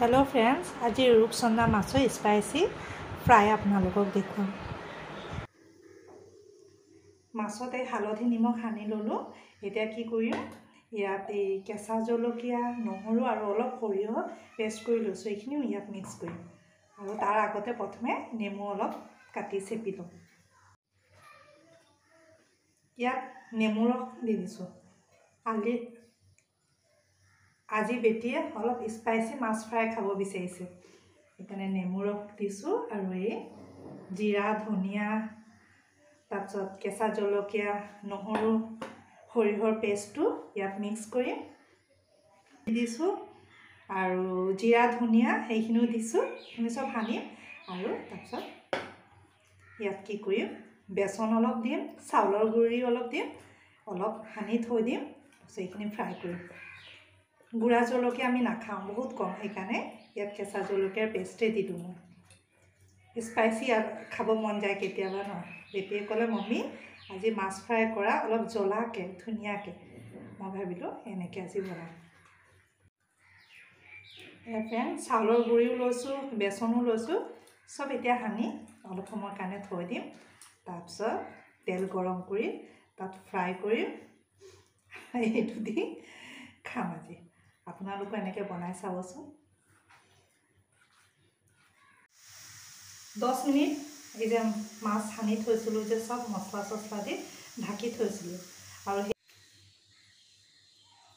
Hello friends, आज रूपचंदा माछर spicy fry आपनालोকক देखुৱাম। माछते हालधि निमख साনি ललो। এতিয়া কি কৰিম, ইয়াত এই কেঁচা জলকীয়া, নহৰু আৰু অলপ সৰিয়হ পেষ্ট কৰি লৈছোঁ। এইখিনিও ইয়াত মিক্স কৰিম আৰু তাৰ আগতে প্ৰথমে নেমু অলপ কাটি চেপি লওঁ। ইয়াত নেমু ৰস দি দিছোঁ। আজি বেটিয়ে অলপ স্পাইসি মাছ ফ্ৰাই খাব বিচাৰিছে, সেইকাৰণে নেমু ৰস দিছোঁ আৰু এই জিৰা, ধনিয়া, তাৰপিছত কেঁচা জলকীয়া, নহৰু, সৰিয়হৰ পেষ্টটো ইয়াত মিক্স কৰি দিছোঁ আৰু জিৰা, ধনিয়া সেইখিনিও দিছোঁ। সেইখিনি চব সানিম আৰু তাৰপিছত ইয়াত কি কৰিম, বেচন অলপ দিম, চাউলৰ গুড়ি অলপ দিম, অলপ সানি থৈ দিম। তাৰপিছত এইখিনি ফ্ৰাই কৰিম। গুড়া জলকীয়া আমি নাখাওঁ, বহুত কম, সেইকাৰণে ইয়াত কেঁচা জলকীয়াৰ পেষ্টে দি দিওঁ। মই স্পাইচি খাব মন যায় কেতিয়াবা ন। বেটিয়ে ক'লে মম্মী আজি মাছ ফ্ৰাই কৰা অলপ জ্বলাকৈ ধুনীয়াকৈ। মই ভাবিলোঁ এনেকৈ আজি বনাম। চাউলৰ গুড়িও লৈছোঁ, বেচনো লৈছোঁ, চব এতিয়া সানি অলপ সময়ৰ কাৰণে থৈ দিম। তাৰপিছত তেল গৰম কৰি তাত ফ্ৰাই কৰি এইটো দি খাম আজি। আপোনালোকে এনেকৈ বনাই চাবচোন। 10 মিনিট এই যে মাছ সানি থৈছিলোঁ যে চব মছলা চছলা দি ঢাকি থৈছিলোঁ আৰু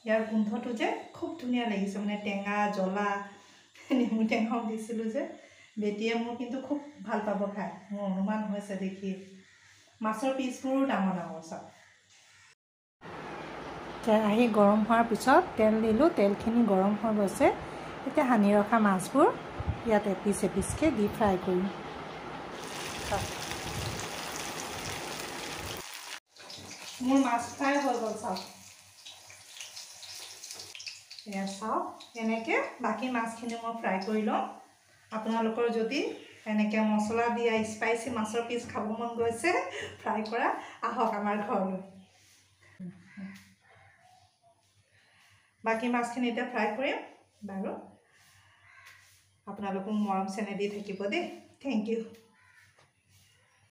ইয়াৰ গোন্ধটো যে খুব ধুনীয়া লাগিছে, মানে টেঙা জ্বলা, নেমু টেঙাও দিছিলোঁ যে। বেটিয়ে মোৰ কিন্তু খুব ভাল পাব খাই, মোৰ অনুমান হৈছে দেখি। মাছৰ পিচবোৰো ডাঙৰ ডাঙৰ চব। কেৰাহী গৰম হোৱাৰ পিছত তেল দিলোঁ, তেলখিনি গৰম হৈ গৈছে। এতিয়া সানি ৰখা মাছবোৰ ইয়াত এপিচ এপিচকৈ দি ফ্ৰাই কৰিম। মোৰ মাছ ফ্ৰাই হৈ গ'ল, চাওক। এয়া চাওক, এনেকৈ বাকী মাছখিনি মই ফ্ৰাই কৰি লওঁ। আপোনালোকৰ যদি এনেকৈ মছলা দিয়া স্পাইচি মাছৰ পিচ খাব মন গৈছে ফ্ৰাই কৰা, আহক আমাৰ ঘৰলৈ। বাকী মাছখিনি এতিয়া ফ্ৰাই কৰিম বাৰু। আপোনালোকক মৰম চেনেহ দি থাকিব দেই। Thank U.